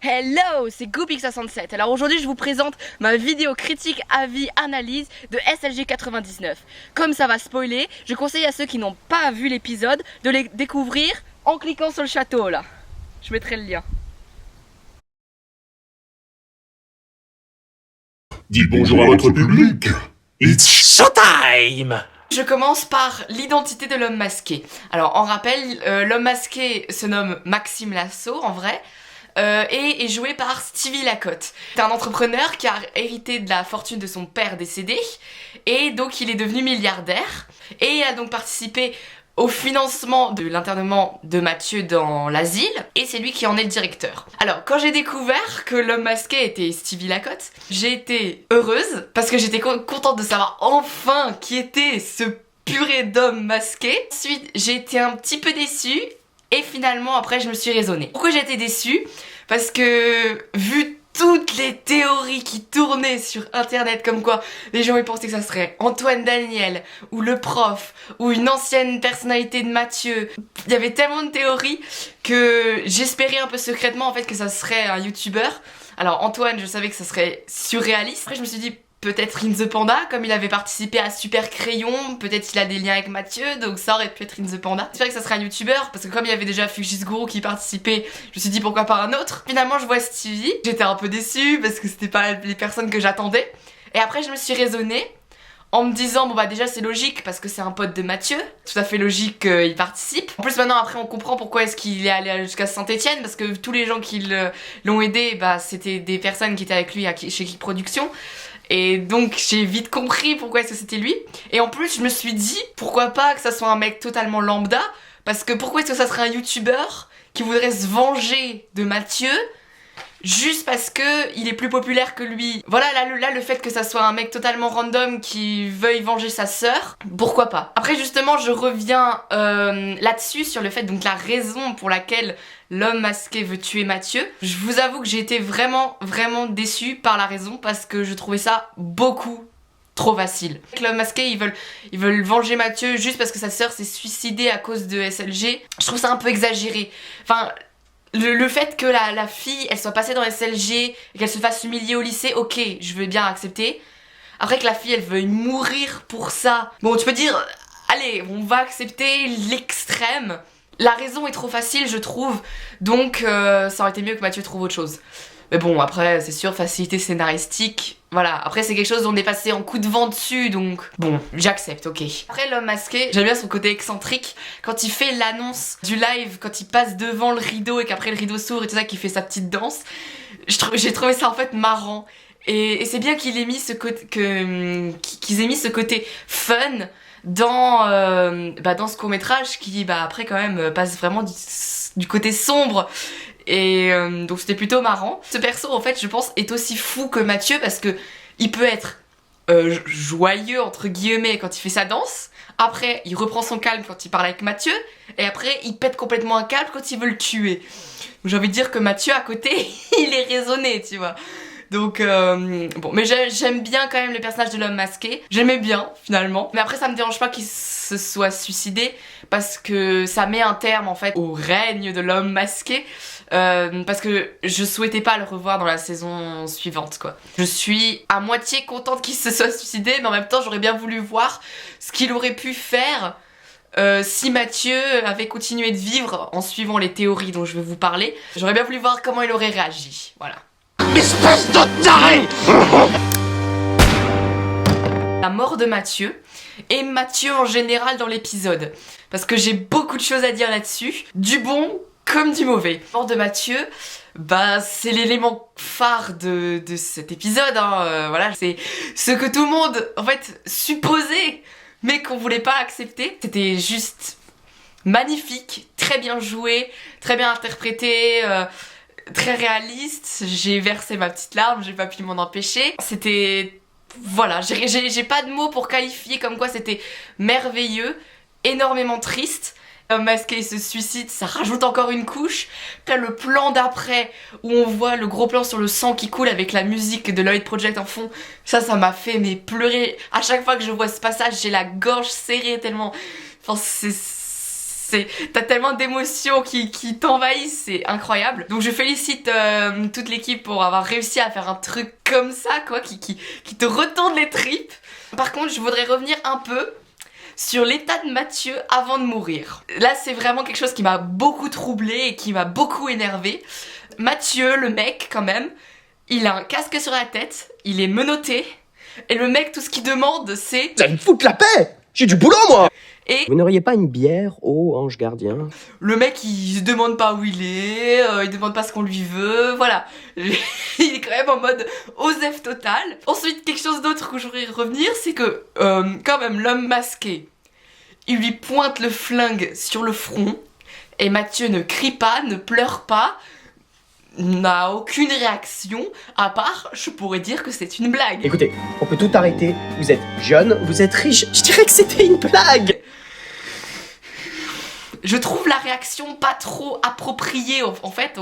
Hello, c'est Goopix67. Alors aujourd'hui je vous présente ma vidéo critique, avis, analyse de SLG 99. Comme ça va spoiler, je conseille à ceux qui n'ont pas vu l'épisode de les découvrir en cliquant sur le château là. Je mettrai le lien. Dites bonjour à votre public. It's showtime. Je commence par l'identité de l'homme masqué. Alors en rappel, l'homme masqué se nomme Maxime Lasso en vrai. Et est joué par Stevie Lacotte. C'est un entrepreneur qui a hérité de la fortune de son père décédé et donc il est devenu milliardaire et a donc participé au financement de l'internement de Mathieu dans l'asile et c'est lui qui en est le directeur. Alors quand j'ai découvert que l'homme masqué était Stevie Lacotte, j'ai été heureuse parce que j'étais contente de savoir enfin qui était ce purée d'homme masqué. Ensuite j'ai été un petit peu déçue. Et finalement, après, je me suis raisonnée. Pourquoi j'ai été déçue? Parce que, vu toutes les théories qui tournaient sur internet, comme quoi les gens ils pensaient que ça serait Antoine Daniel, ou le prof, ou une ancienne personnalité de Mathieu, il y avait tellement de théories que j'espérais un peu secrètement en fait que ça serait un youtubeur. Alors Antoine, je savais que ça serait surréaliste. Après, je me suis dit, peut-être In the Panda, comme il avait participé à Super Crayon, peut-être qu'il a des liens avec Mathieu, donc ça aurait pu être In the Panda. J'espère que ça sera un youtubeur, parce que comme il y avait déjà Fugis Guru qui participait, je me suis dit pourquoi pas un autre. Finalement je vois Stevie, j'étais un peu déçue parce que c'était pas les personnes que j'attendais. Et après je me suis raisonnée en me disant bon bah déjà c'est logique parce que c'est un pote de Mathieu, tout à fait logique qu'il participe. En plus maintenant après on comprend pourquoi est-ce qu'il est allé jusqu'à Saint-Etienne, parce que tous les gens qui l'ont aidé, bah c'était des personnes qui étaient avec lui chez Kik Productions. Et donc j'ai vite compris pourquoi est-ce que c'était lui. Et en plus je me suis dit pourquoi pas que ça soit un mec totalement lambda, parce que pourquoi est-ce que ça serait un youtubeur qui voudrait se venger de Mathieu juste parce que il est plus populaire que lui. Voilà, là le fait que ça soit un mec totalement random qui veuille venger sa sœur, pourquoi pas. Après justement je reviens là-dessus sur le fait, donc la raison pour laquelle l'homme masqué veut tuer Mathieu. Je vous avoue que j'ai été vraiment déçue par la raison, parce que je trouvais ça beaucoup trop facile. L'homme masqué, ils veulent venger Mathieu juste parce que sa sœur s'est suicidée à cause de SLG. Je trouve ça un peu exagéré. Enfin, le fait que la fille, elle soit passée dans SLG et qu'elle se fasse humilier au lycée, ok, je veux bien accepter. Après que la fille, elle veuille mourir pour ça. Bon, tu peux dire, allez, on va accepter l'extrême. La raison est trop facile, je trouve, donc ça aurait été mieux que Mathieu trouve autre chose. Mais bon, après, c'est sûr, facilité scénaristique, voilà. Après, c'est quelque chose dont on est passé en coup de vent dessus, donc bon, j'accepte, ok. Après, l'homme masqué, j'aime bien son côté excentrique. Quand il fait l'annonce du live, quand il passe devant le rideau et qu'après le rideau s'ouvre et tout ça, qu'il fait sa petite danse, j'ai trouvé ça en fait marrant. Et c'est bien qu'il ait mis ce côté, qu'ils aient mis ce côté fun dans ce court-métrage qui après quand même passe vraiment du côté sombre. Et donc c'était plutôt marrant. Ce perso en fait je pense est aussi fou que Mathieu, parce que il peut être joyeux entre guillemets quand il fait sa danse, après il reprend son calme quand il parle avec Mathieu, et après il pète complètement un câble quand il veut le tuer. J'ai envie de dire que Mathieu à côté il est raisonné, tu vois. Donc bon, mais j'aime bien quand même le personnage de l'homme masqué. J'aimais bien finalement. Mais après ça me dérange pas qu'il se soit suicidé, parce que ça met un terme en fait au règne de l'homme masqué. Parce que je souhaitais pas le revoir dans la saison suivante quoi. Je suis à moitié contente qu'il se soit suicidé, mais en même temps j'aurais bien voulu voir ce qu'il aurait pu faire si Mathieu avait continué de vivre en suivant les théories dont je vais vous parler. J'aurais bien voulu voir comment il aurait réagi, voilà. Espèce de taré. La mort de Mathieu, et Mathieu en général dans l'épisode, parce que j'ai beaucoup de choses à dire là-dessus, du bon comme du mauvais. La mort de Mathieu, c'est l'élément phare de cet épisode, hein, voilà, c'est ce que tout le monde en fait supposait mais qu'on voulait pas accepter. C'était juste magnifique, très bien joué, très bien interprété, très réaliste. J'ai versé ma petite larme, j'ai pas pu m'en empêcher. C'était... voilà, j'ai pas de mots pour qualifier comme quoi c'était merveilleux, énormément triste. L'homme masqué se suicide, ça rajoute encore une couche. Puis là, le plan d'après, où on voit le gros plan sur le sang qui coule avec la musique de Lloyd Project en fond, ça m'a fait pleurer. À chaque fois que je vois ce passage, j'ai la gorge serrée tellement... Enfin, T'as tellement d'émotions qui t'envahissent, c'est incroyable. Donc je félicite toute l'équipe pour avoir réussi à faire un truc comme ça, quoi, qui te retourne les tripes. Par contre, je voudrais revenir un peu sur l'état de Mathieu avant de mourir. Là, c'est vraiment quelque chose qui m'a beaucoup troublée et qui m'a beaucoup énervée. Mathieu, le mec, quand même, il a un casque sur la tête, il est menotté, et le mec, tout ce qu'il demande, c'est... Vous allez me foutre la paix! J'ai du boulot, moi! Et Vous n'auriez pas une bière, ô ange gardien? le mec, il se demande pas où il est, il demande pas ce qu'on lui veut, voilà. Il est quand même en mode osef total. Ensuite, quelque chose d'autre où je voudrais revenir, c'est que, quand même, l'homme masqué, il lui pointe le flingue sur le front, et Mathieu ne crie pas, ne pleure pas, n'a aucune réaction, à part, je pourrais dire que c'est une blague. Écoutez, on peut tout arrêter. Vous êtes jeune, vous êtes riche. Je dirais que c'était une blague! Je trouve la réaction pas trop appropriée en fait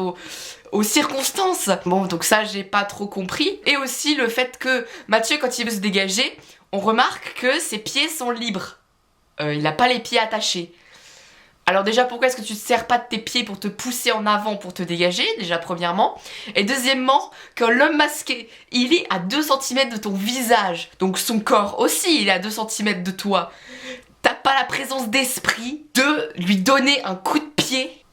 aux circonstances. Bon, donc ça j'ai pas trop compris. Et aussi le fait que Mathieu, quand il veut se dégager, on remarque que ses pieds sont libres. Il a pas les pieds attachés. Alors déjà, pourquoi est-ce que tu te sers pas de tes pieds pour te pousser en avant pour te dégager, déjà premièrement. Et deuxièmement, que l'homme masqué, il est à 2 cm de ton visage. Donc son corps aussi, il est à 2 cm de toi. T'as pas la présence d'esprit de lui donner un coup de pied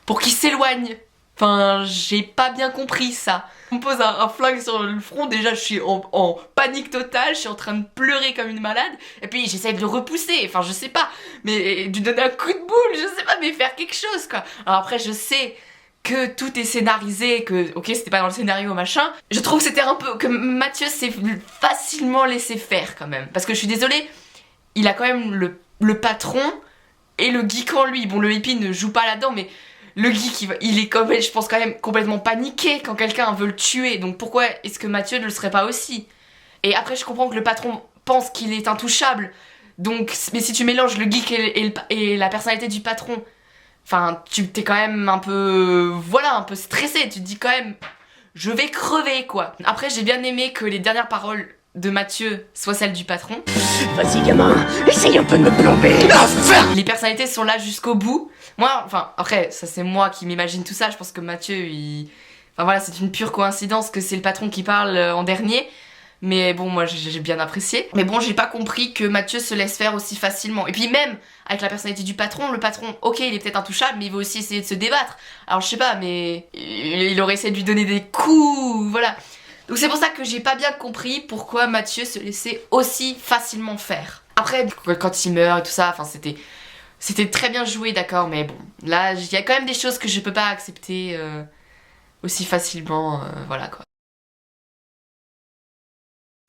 pour qu'il s'éloigne. Enfin, j'ai pas bien compris ça. On me pose un flingue sur le front, déjà je suis en panique totale, je suis en train de pleurer comme une malade, et puis j'essaie de le repousser, enfin je sais pas, mais de lui donner un coup de boule, je sais pas, mais faire quelque chose quoi. Alors après je sais que tout est scénarisé, que ok c'était pas dans le scénario machin, je trouve que c'était un peu, que Mathieu s'est facilement laissé faire quand même, parce que je suis désolée, il a quand même le patron et le geek en lui. Bon, le hippie ne joue pas là-dedans, mais le geek, il est quand même, je pense, quand même complètement paniqué quand quelqu'un veut le tuer. Donc pourquoi est-ce que Mathieu ne le serait pas aussi? Et après, je comprends que le patron pense qu'il est intouchable. Donc, mais si tu mélanges le geek et la personnalité du patron, enfin, tu t'es quand même un peu, voilà, un peu stressé. Tu te dis quand même, je vais crever, quoi. Après, j'ai bien aimé que les dernières paroles de Mathieu soit celle du patron. Vas-y, gamin, essaye un peu de me plomber. Les personnalités sont là jusqu'au bout. Moi, enfin, après, ça c'est moi qui m'imagine tout ça. Je pense que Mathieu, enfin voilà, c'est une pure coïncidence que c'est le patron qui parle en dernier. Mais bon, moi j'ai bien apprécié. Mais bon, j'ai pas compris que Mathieu se laisse faire aussi facilement. Et puis même, avec la personnalité du patron, le patron, ok, il est peut-être intouchable, mais il va aussi essayer de se débattre. Alors je sais pas, mais il aurait essayé de lui donner des coups, voilà. Donc c'est pour ça que j'ai pas bien compris pourquoi Mathieu se laissait aussi facilement faire. Après, quand il meurt et tout ça, enfin c'était très bien joué, d'accord, mais bon, là, il y a quand même des choses que je peux pas accepter aussi facilement, voilà quoi.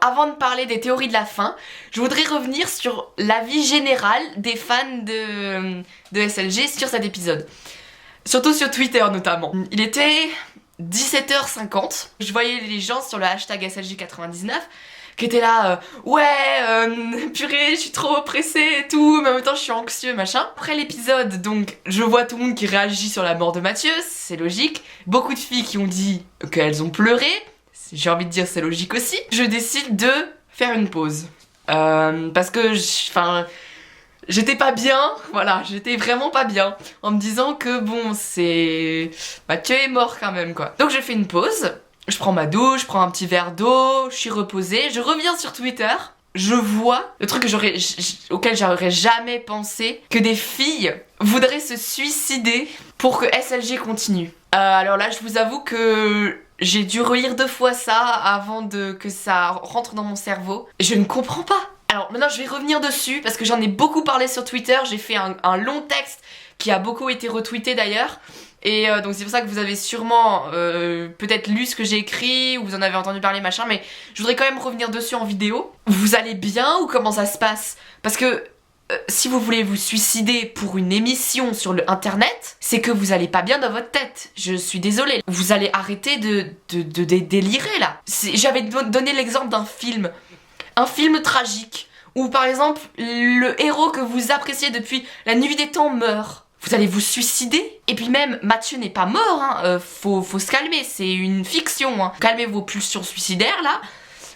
Avant de parler des théories de la fin, je voudrais revenir sur l'avis général des fans de SLG sur cet épisode. Surtout sur Twitter notamment. Il était 17h50, je voyais les gens sur le hashtag SLG99 qui étaient là, purée, je suis trop pressée et tout, mais en même temps je suis anxieux, machin. Après l'épisode, donc, je vois tout le monde qui réagit sur la mort de Mathieu, c'est logique. Beaucoup de filles qui ont dit qu'elles ont pleuré, j'ai envie de dire c'est logique aussi. Je décide de faire une pause. Parce que, j'étais pas bien, voilà, j'étais vraiment pas bien, en me disant que bon, Mathieu est mort quand même, quoi. Donc je fais une pause, je prends ma douche, je prends un petit verre d'eau, je suis reposée, je reviens sur Twitter, je vois le truc auquel j'aurais jamais pensé, que des filles voudraient se suicider pour que SLG continue. Alors là, je vous avoue que j'ai dû relire 2 fois ça avant que ça rentre dans mon cerveau. Je ne comprends pas. Alors maintenant je vais revenir dessus parce que j'en ai beaucoup parlé sur Twitter, j'ai fait un long texte qui a beaucoup été retweeté d'ailleurs. Et donc c'est pour ça que vous avez sûrement peut-être lu ce que j'ai écrit ou vous en avez entendu parler machin, mais je voudrais quand même revenir dessus en vidéo. Vous allez bien ou comment ça se passe? Parce que si vous voulez vous suicider pour une émission sur le internet, c'est que vous allez pas bien dans votre tête. Je suis désolée. Vous allez arrêter de délirer là. J'avais donné l'exemple d'un film. Un film tragique, où par exemple, le héros que vous appréciez depuis la nuit des temps meurt. Vous allez vous suicider? Et puis même, Mathieu n'est pas mort, hein. Faut se calmer, c'est une fiction, hein. Calmez vos pulsions suicidaires, là.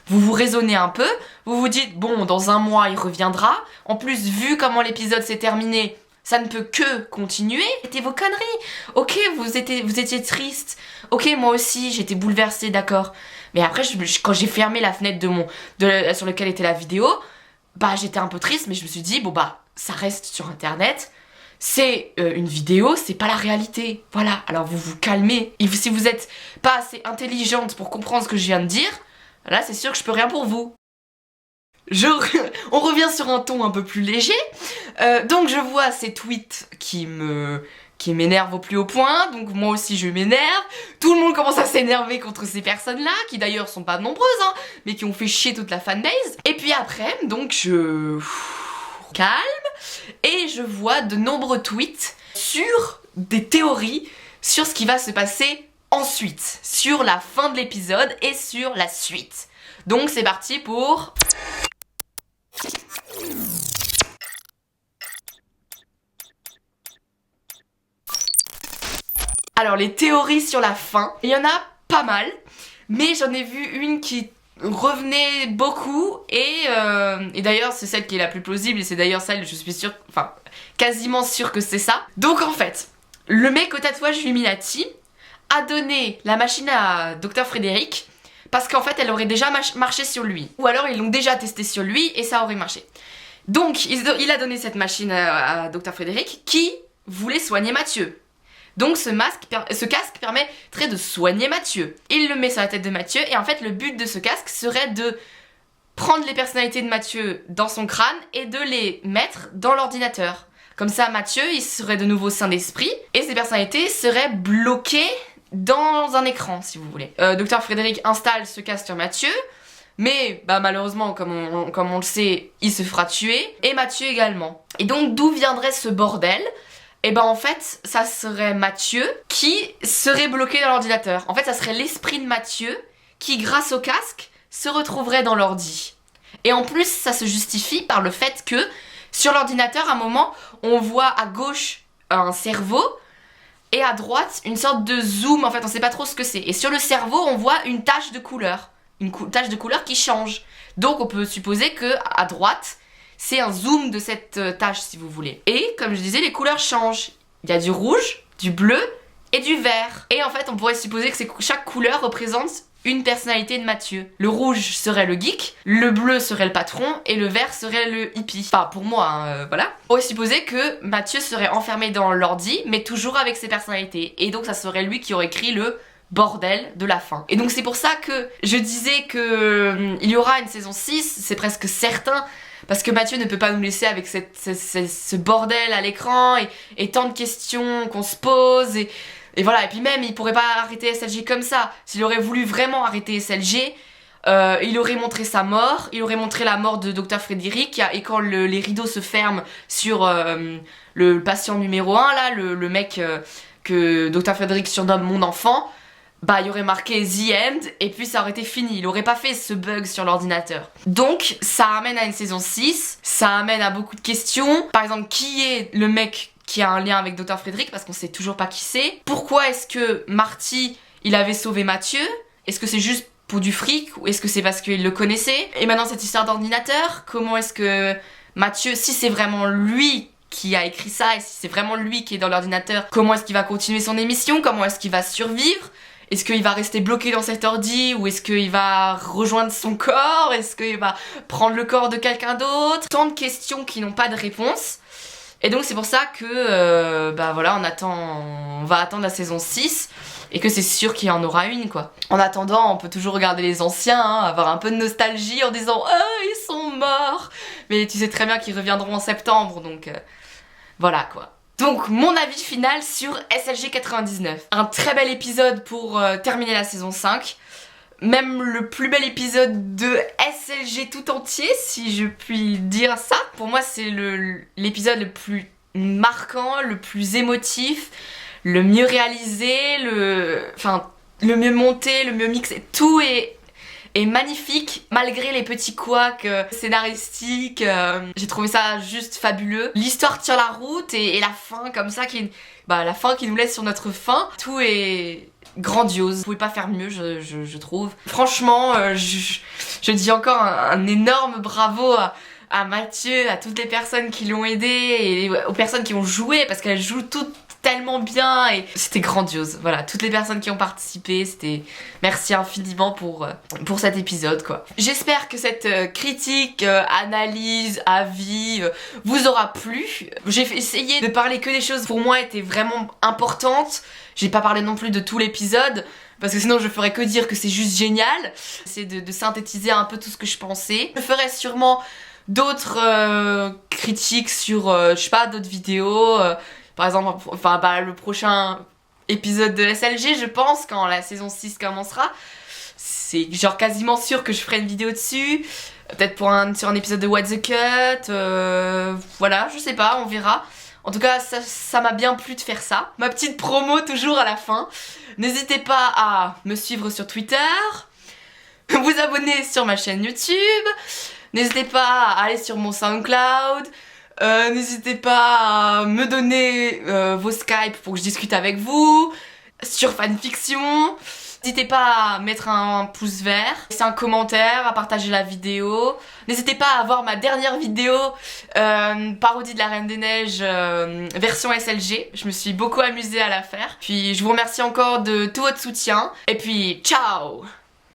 Vous vous raisonnez un peu, vous vous dites, bon, dans 1 mois, il reviendra. En plus, vu comment l'épisode s'est terminé, Ça ne peut que continuer. C'était vos conneries. Ok, vous étiez triste. Ok, moi aussi, j'étais bouleversée, d'accord. Mais après, quand j'ai fermé la fenêtre sur laquelle était la vidéo, bah j'étais un peu triste, mais je me suis dit, bon bah, ça reste sur internet. C'est une vidéo, c'est pas la réalité. Voilà, alors vous vous calmez. Et si vous êtes pas assez intelligente pour comprendre ce que je viens de dire, là c'est sûr que je peux rien pour vous. On revient sur un ton un peu plus léger. Donc je vois ces tweets qui m'énervent au plus haut point, donc moi aussi je m'énerve. Tout le monde commence à s'énerver contre ces personnes-là, qui d'ailleurs sont pas nombreuses, hein, mais qui ont fait chier toute la fanbase. Et puis après, donc je calme, et je vois de nombreux tweets sur des théories sur ce qui va se passer ensuite, sur la fin de l'épisode et sur la suite. Donc c'est parti pour... Alors les théories sur la fin, il y en a pas mal, mais j'en ai vu une qui revenait beaucoup et d'ailleurs c'est celle qui est la plus plausible et c'est d'ailleurs celle, je suis sûre, enfin quasiment sûre que c'est ça. Donc en fait, le mec au tatouage Illuminati a donné la machine à Dr Frédéric parce qu'en fait elle aurait déjà marché sur lui. Ou alors ils l'ont déjà testé sur lui et ça aurait marché. Donc il a donné cette machine à Dr Frédéric qui voulait soigner Mathieu. Donc ce casque permettrait de soigner Mathieu. Il le met sur la tête de Mathieu et en fait le but de ce casque serait de prendre les personnalités de Mathieu dans son crâne et de les mettre dans l'ordinateur. Comme ça Mathieu il serait de nouveau sain d'esprit et ses personnalités seraient bloquées dans un écran si vous voulez. Dr Frédéric installe ce casque sur Mathieu. Mais bah malheureusement, comme on le sait, il se fera tuer, et Mathieu également. Et donc d'où viendrait ce bordel ? Et ben en fait, ça serait Mathieu qui serait bloqué dans l'ordinateur. En fait, ça serait l'esprit de Mathieu qui, grâce au casque, se retrouverait dans l'ordi. Et en plus, ça se justifie par le fait que, sur l'ordinateur, à un moment, on voit à gauche un cerveau, et à droite, une sorte de zoom, en fait, on sait pas trop ce que c'est. Et sur le cerveau, on voit une tache de couleur. Une tache de couleur qui change. Donc on peut supposer que à droite, c'est un zoom de cette tache si vous voulez. Et comme je disais, les couleurs changent. Il y a du rouge, du bleu et du vert. Et en fait, on pourrait supposer que chaque couleur représente une personnalité de Mathieu. Le rouge serait le geek, le bleu serait le patron et le vert serait le hippie. Enfin, pour moi, hein, voilà. On pourrait supposer que Mathieu serait enfermé dans l'ordi, mais toujours avec ses personnalités. Et donc ça serait lui qui aurait écrit le bordel de la fin. Et donc c'est pour ça que je disais que il y aura une saison 6, c'est presque certain, parce que Mathieu ne peut pas nous laisser avec ce bordel à l'écran et tant de questions qu'on se pose et voilà. Et puis même il pourrait pas arrêter SLG comme ça. S'il aurait voulu vraiment arrêter SLG, il aurait montré sa mort, il aurait montré la mort de Dr Frédéric, et quand les rideaux se ferment sur le patient numéro 1 là, le mec que Dr Frédéric surnomme mon enfant, bah il y aurait marqué The End et puis ça aurait été fini, il aurait pas fait ce bug sur l'ordinateur. Donc ça amène à une saison 6, ça amène à beaucoup de questions. Par exemple, qui est le mec qui a un lien avec Dr Frédéric, parce qu'on sait toujours pas qui c'est. Pourquoi est-ce que Marty il avait sauvé Mathieu? Est-ce que c'est juste pour du fric ou est-ce que c'est parce qu'il le connaissait? Et maintenant cette histoire d'ordinateur, comment est-ce que Mathieu, si c'est vraiment lui qui a écrit ça et si c'est vraiment lui qui est dans l'ordinateur, comment est-ce qu'il va continuer son émission? Comment est-ce qu'il va survivre? Est-ce qu'il va rester bloqué dans cet ordi ou est-ce qu'il va rejoindre son corps? Est-ce qu'il va prendre le corps de quelqu'un d'autre? Tant de questions qui n'ont pas de réponse. Et donc c'est pour ça que bah voilà, on va attendre la saison 6 et que c'est sûr qu'il y en aura une quoi. En attendant, on peut toujours regarder les anciens, hein, avoir un peu de nostalgie en disant « Oh, ils sont morts !» Mais tu sais très bien qu'ils reviendront en septembre, donc voilà quoi. Donc mon avis final sur SLG 99. Un très bel épisode pour terminer la saison 5. Même le plus bel épisode de SLG tout entier, si je puis dire ça. Pour moi c'est l'épisode le plus marquant, le plus émotif, le mieux réalisé, le mieux monté, le mieux mixé. Tout est magnifique malgré les petits couacs scénaristiques. J'ai trouvé ça juste fabuleux. L'histoire tient la route et la fin comme ça la fin qui nous laisse sur notre faim. Tout est grandiose. Vous pouvez pas faire mieux, je trouve. Franchement, je dis encore un énorme bravo à Mathieu, à toutes les personnes qui l'ont aidé et aux personnes qui ont joué parce qu'elles jouent toutes tellement bien et c'était grandiose. Voilà, toutes les personnes qui ont participé, c'était merci infiniment pour cet épisode quoi. J'espère que cette critique, analyse, avis vous aura plu. J'ai essayé de parler que des choses pour moi étaient vraiment importantes. J'ai pas parlé non plus de tout l'épisode parce que sinon je ferais que dire que c'est juste génial. C'est de synthétiser un peu tout ce que je pensais. Je ferai sûrement d'autres critiques sur, je sais pas, d'autres vidéos. Par exemple, le prochain épisode de SLG, je pense, quand la saison 6 commencera. C'est genre quasiment sûr que je ferai une vidéo dessus. Peut-être sur un épisode de What the Cut. Voilà, je sais pas, on verra. En tout cas, ça m'a bien plu de faire ça. Ma petite promo toujours à la fin. N'hésitez pas à me suivre sur Twitter, vous abonner sur ma chaîne YouTube. N'hésitez pas à aller sur mon SoundCloud. N'hésitez pas à me donner vos Skype pour que je discute avec vous. Sur Fanfiction. N'hésitez pas à mettre un pouce vert, laisser un commentaire, à partager la vidéo. N'hésitez pas à voir ma dernière vidéo parodie de la Reine des Neiges version SLG. Je me suis beaucoup amusée à la faire. Puis je vous remercie encore de tout votre soutien. Et puis ciao!